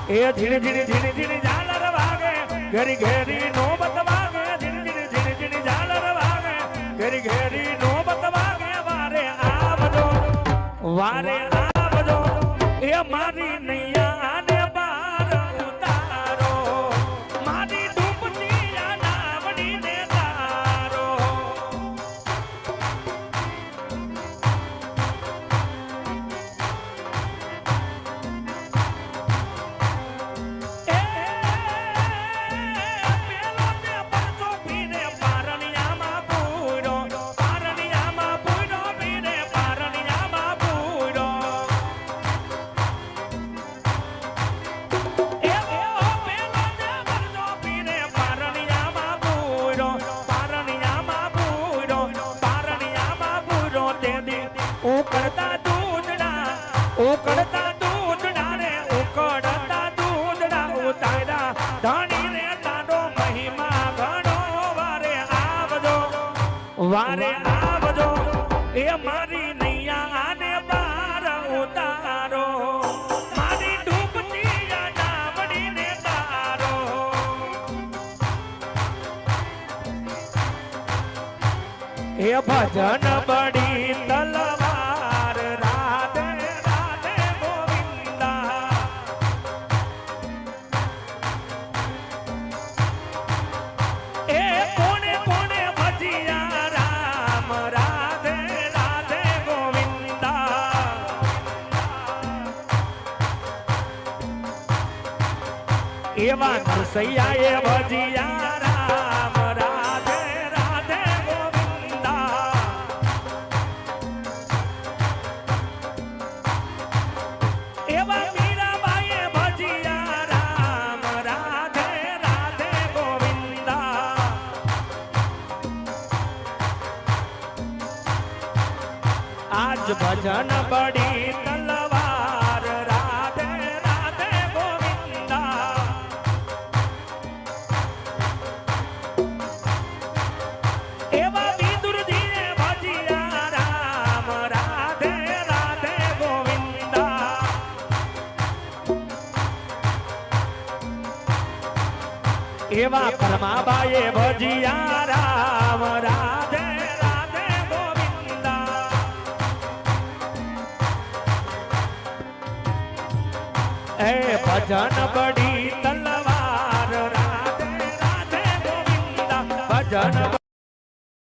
એ ધીરે ધીરે ધીરે ધીરે ઝાલર વાગે ઘેરી ઘેરી નોબત વાગે ધીરે ધીરે ધીરે ધીરે ઝાલર વાગે ઘેરી ઘેરી નોબત વાગે વારે આવજો વારે આવજો એ મારી નૈયા ને બાર ઉતારો મારી ડૂબતી આ નાવડી ને તારો ઉકળતા દૂધડા રે ઉકળતા દૂધડા ઉતાર્યા ધણી રે તારો મહિમા ઘણો વારે આવજો એ મારી નૈયા ને બાર ઉતારો મારી ડૂબતી નાવડી ને તારો એ ભજન બડી તલવાર રાધે રાધે ગોવિંદા એ કોને કોને ભજિયા રામ રાધે રાધે ગોવિંદા એવા નરસૈયા એ ભજિયા રામ રાધે રાધે એવા મીરાબાઈએ ભજિયા રામ રાધે રાધે ગોવિંદા આજ ભજન બડી તલવાર રાધે રાધે ગોવિંદા એવા વિદુરજીએ ભજિયા રામ રાધે રાધે ગોવિંદા એવા પરમાબાઈએ ભજિયા રામ રાધે રાધે ગોવિંદા એ ભજન બડી